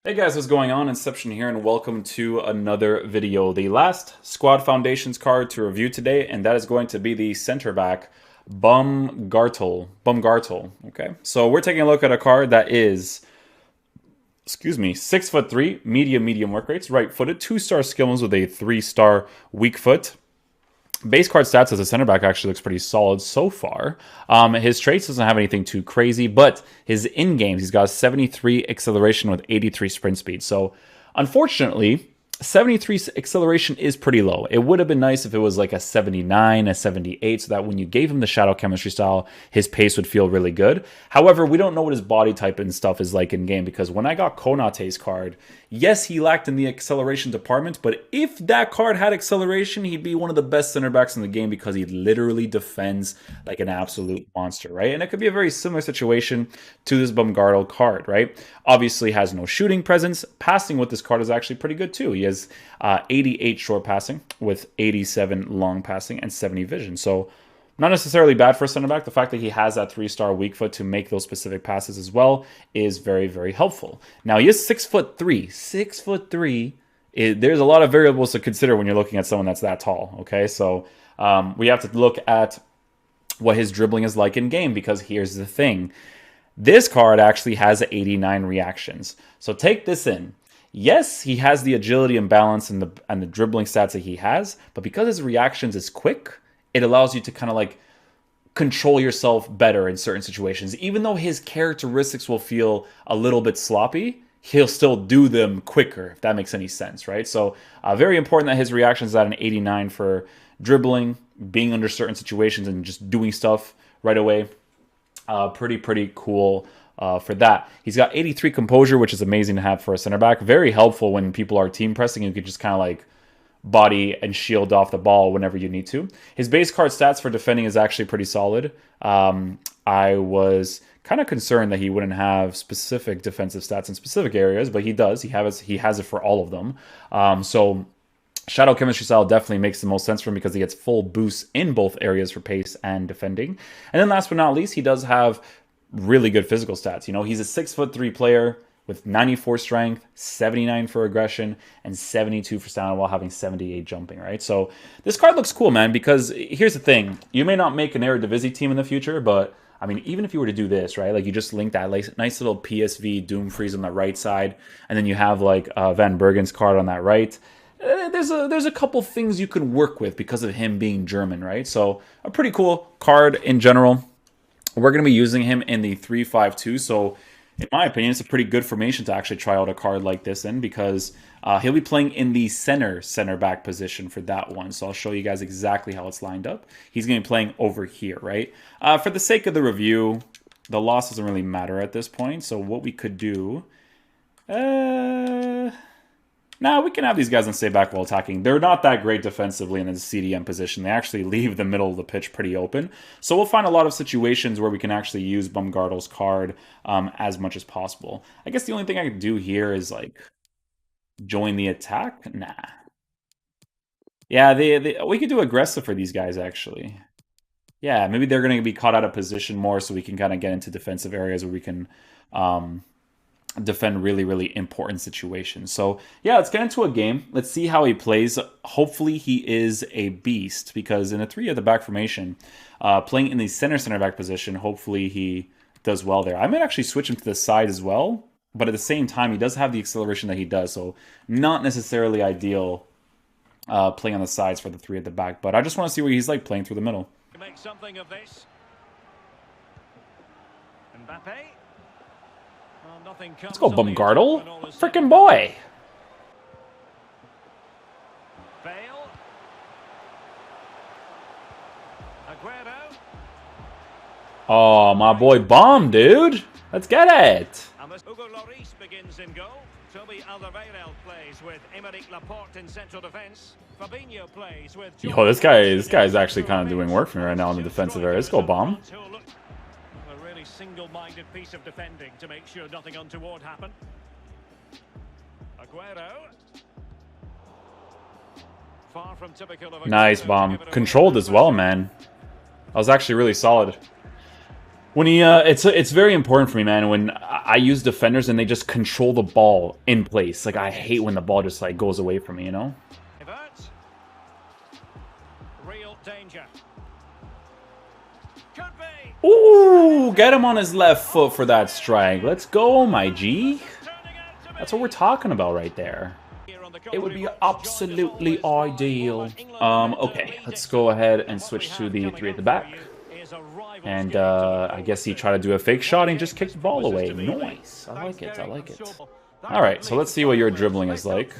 Hey guys, what's going on? Inception here, and welcome to another video. The last Squad Foundations card to review today, and that is going to be the center back, Baumgartl. Okay, so we're taking a look at a card that is, 6'3", medium work rates, right-footed, 2-star skills with a 3-star weak foot. Base card stats as a center back actually looks pretty solid so far. His traits doesn't have anything too crazy, but his in-games, he's got 73 acceleration with 83 sprint speed. So, unfortunately, 73 acceleration is pretty low. It would have been nice if it was like a 79, a 78, so that when you gave him the shadow chemistry style, his pace would feel really good. However, we don't know what his body type and stuff is like in game, because when I got Konate's card, yes, he lacked in the acceleration department, but if that card had acceleration, he'd be one of the best center backs in the game because he literally defends like an absolute monster, right? And it could be a very similar situation to this Baumgartl card, right? Obviously has no shooting presence. Passing with this card is actually pretty good too. He has 88 short passing with 87 long passing and 70 vision. So not necessarily bad for a center back. The fact that he has that 3-star weak foot to make those specific passes as well is very, very helpful. Now, he is 6'3". 6'3". There's a lot of variables to consider when you're looking at someone that's that tall, okay? So we have to look at what his dribbling is like in game, because here's the thing. This card actually has 89 reactions. So take this in. Yes, he has the agility and balance and the dribbling stats that he has, but because his reactions is quick, it allows you to kind of like control yourself better in certain situations. Even though his characteristics will feel a little bit sloppy, he'll still do them quicker, if that makes any sense, right? So very important that his reactions is at an 89 for dribbling, being under certain situations, and just doing stuff right away. Pretty cool for that. He's got 83 composure, which is amazing to have for a center back. Very helpful when people are team pressing. You could just kind of like body and shield off the ball whenever you need to. His base card stats for defending is actually pretty solid. I was kind of concerned that he wouldn't have specific defensive stats in specific areas, but he does. He has it for all of them. So shadow chemistry style definitely makes the most sense for him because he gets full boosts in both areas for pace and defending. And then last but not least, he does have really good physical stats. You know, he's a 6'3" player with 94 strength, 79 for aggression, and 72 for stamina while having 78 jumping, right? So this card looks cool, man, because here's the thing. You may not make an Eredivisie team in the future, but I mean, even if you were to do this, right? Like you just link that nice little PSV Doomfries on the right side, and then you have like Van Bergen's card on that right. There's a couple things you can work with because of him being German, right? So a pretty cool card in general. We're going to be using him in the 3-5-2, so in my opinion, it's a pretty good formation to actually try out a card like this in, because he'll be playing in the center back position for that one. So I'll show you guys exactly how it's lined up. He's going to be playing over here, right? For the sake of the review, the loss doesn't really matter at this point. So what we could do... Now we can have these guys on stay back while attacking. They're not that great defensively in the CDM position. They actually leave the middle of the pitch pretty open. So we'll find a lot of situations where we can actually use Baumgartl's card as much as possible. I guess the only thing I could do here is like join the attack. Nah. Yeah, we could do aggressive for these guys actually. Yeah, maybe they're going to be caught out of position more, so we can kind of get into defensive areas where we can defend really important situations. So yeah, let's get into a game. Let's see how he plays. Hopefully he is a beast, because in a 3 at the back formation, playing in the center back position, hopefully he does well there. I might actually switch him to the side as well, but at the same time he does have the acceleration that he does, so not necessarily ideal playing on the sides for the 3 at the back. But I just want to see what he's like playing through the middle. Make something of this. Mbappe. Well, let's go, Baumgartl. Frickin' boy. Bale. Aguero. Oh, my boy Baum, dude. Let's get it. Hugo Lloris begins in goal. Toby Alderweireld plays with Aymeric Laporte in central defence. Fabinho plays with... Yo, this guy is actually kind of doing work for me right now in the defensive area. Let's go, Baum. A really single-minded piece of defending to make sure nothing untoward happened. Aguero. Far from typical of a... Nice, Baum. Controlled as well, man. That was actually really solid. When he, it's very important for me, man. When I use defenders and they just control the ball in place. Like, I hate when the ball just, like, goes away from me, you know? Real danger. Could be. Ooh, get him on his left foot for that strike. Let's go, my G. That's what we're talking about right there. It would be absolutely ideal. Okay, let's go ahead and switch to the 3 at the back. And I guess he tried to do a fake shot and just kicked the ball away. Nice. I like it. I like it. All right, so let's see what your dribbling is like.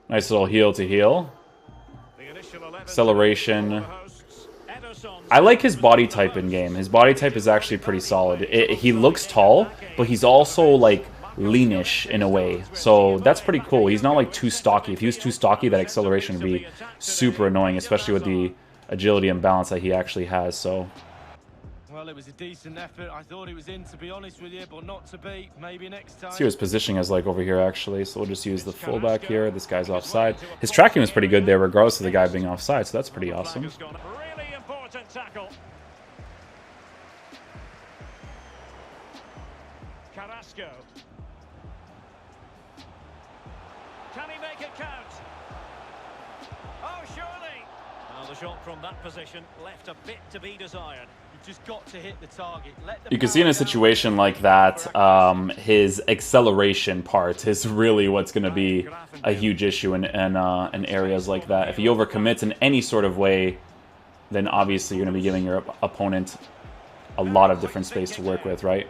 Nice little heel to heel. Acceleration. I like his body type in game. His body type is actually pretty solid. He looks tall, but he's also like leanish in a way. So that's pretty cool. He's not like too stocky. If he was too stocky, that acceleration would be super annoying, especially with the agility and balance that he actually has. So well, it was a decent effort. I thought it was in, to be honest with you, but not to be. Maybe next time. See what his positioning is like over here, actually. So we'll just use the fullback here. This guy's offside. His tracking was pretty good there, regardless of the guy being offside. So that's pretty awesome. Really important tackle. Carrasco. Can he make it count? Oh, surely. Well, the shot from that position left a bit to be desired. Just got to hit the target. You can see in a situation like that, his acceleration part is really what's going to be a huge issue in areas like that. If he overcommits in any sort of way, then obviously you're going to be giving your opponent a lot of different space to work with, right?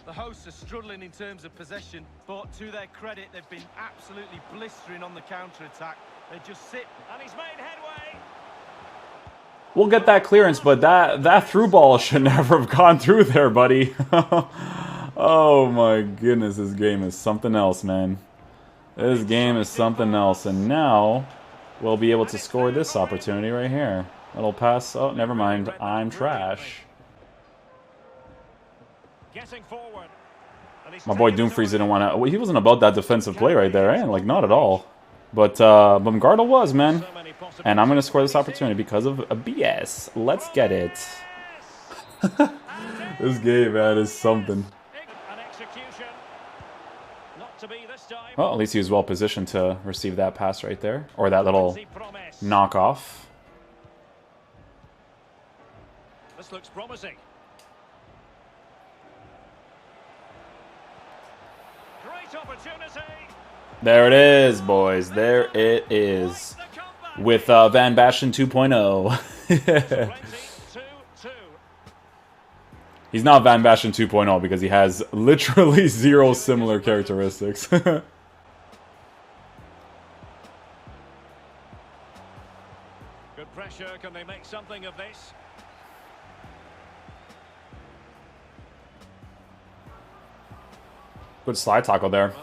The hosts are struggling in terms of possession, but to their credit, they've been absolutely blistering on the counter-attack. They just sit. And he's made headway. We'll get that clearance, but that through ball should never have gone through there, buddy. Oh my goodness, this game is something else, man. This game is something else, and now we'll be able to score this opportunity right here. Little pass. Oh, never mind. I'm trash. Getting forward. My boy Doomfreeze didn't want to. He wasn't about that defensive play right there, eh? Like, not at all. But Baumgartl was, man. And I'm going to score this opportunity because of a BS. Let's get it. This game, man, is something. Well, at least he was well positioned to receive that pass right there. Or that little knockoff. This looks promising. Great opportunity. There it is, boys. There it is. With Van Basten 2.0. He's not Van Basten 2.0 because he has literally 0 similar characteristics. Good pressure. Can they make something of this? Good slide tackle there.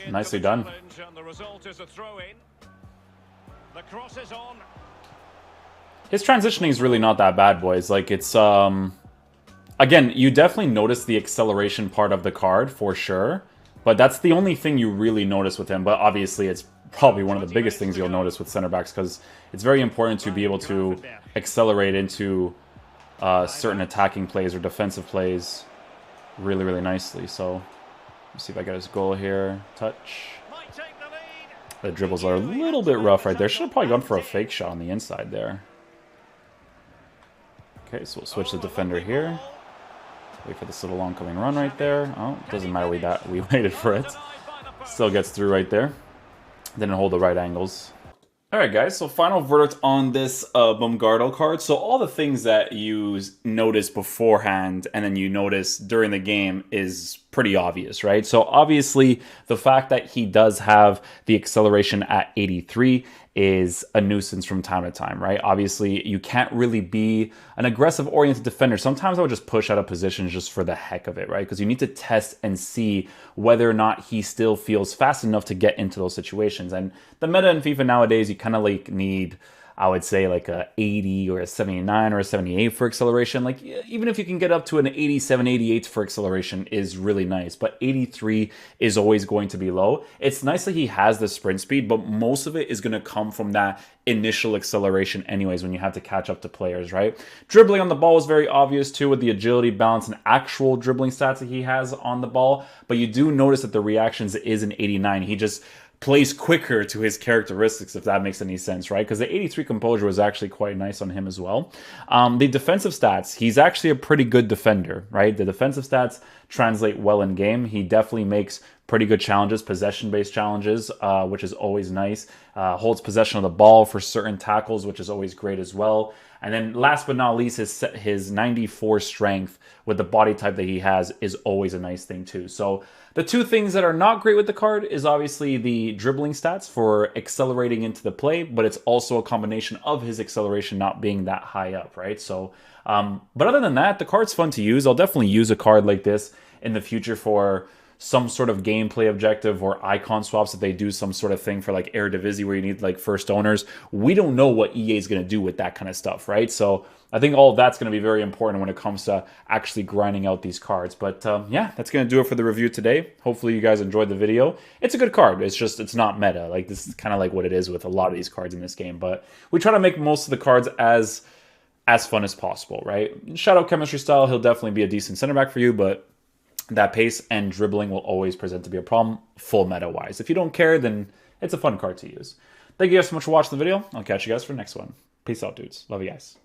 Nicely done. And the result is a throw-in. The cross is on. His transitioning is really not that bad, boys. Like, it's again, you definitely notice the acceleration part of the card for sure, but that's the only thing you really notice with him. But obviously, it's probably one of the biggest things you'll notice with center backs because it's very important to be able to accelerate into certain attacking plays or defensive plays really, really nicely. So, let's see if I get his goal here. Touch. The dribbles are a little bit rough right there. Should have probably gone for a fake shot on the inside there. Okay, so we'll switch the defender here. Wait for this little oncoming run right there. Oh, doesn't matter we waited for it. Still gets through right there. Didn't hold the right angles. Alright guys, so final verdict on this Baumgartl card. So all the things that you notice beforehand and then you notice during the game is pretty obvious, right? So obviously the fact that he does have the acceleration at 83 is a nuisance from time to time, right? Obviously you can't really be an aggressive oriented defender. Sometimes I would just push out of positions just for the heck of it, right? Because you need to test and see whether or not he still feels fast enough to get into those situations. And the meta in FIFA nowadays, you kind of like need, I would say like a 80 or a 79 or a 78 for acceleration. Like even if you can get up to an 87, 88 for acceleration is really nice, but 83 is always going to be low. It's nice that he has the sprint speed, but most of it is going to come from that initial acceleration anyways when you have to catch up to players, right? Dribbling on the ball is very obvious too with the agility, balance, and actual dribbling stats that he has on the ball, but you do notice that the reactions is an 89. He just plays quicker to his characteristics, if that makes any sense, right? Because the 83 composure was actually quite nice on him as well. The defensive stats, he's actually a pretty good defender, right? The defensive stats translate well in game. He definitely makes pretty good challenges, possession-based challenges, which is always nice. Holds possession of the ball for certain tackles, which is always great as well. And then last but not least, his 94 strength with the body type that he has is always a nice thing too. So the two things that are not great with the card is obviously the dribbling stats for accelerating into the play, but it's also a combination of his acceleration not being that high up, right? So, but other than that, the card's fun to use. I'll definitely use a card like this in the future for some sort of gameplay objective or icon swaps if they do some sort of thing for like Eredivisie where you need like first owners. We don't know what EA is going to do with that kind of stuff, right? So I think all of that's going to be very important when it comes to actually grinding out these cards. But yeah, that's going to do it for the review today. Hopefully you guys enjoyed the video. It's a good card. It's just, it's not meta. Like this is kind of like what it is with a lot of these cards in this game. But we try to make most of the cards as fun as possible, right? Shadow Chemistry style, he'll definitely be a decent center back for you, but that pace and dribbling will always present to be a problem, full meta-wise. If you don't care, then it's a fun card to use. Thank you guys so much for watching the video. I'll catch you guys for the next one. Peace out, dudes. Love you guys.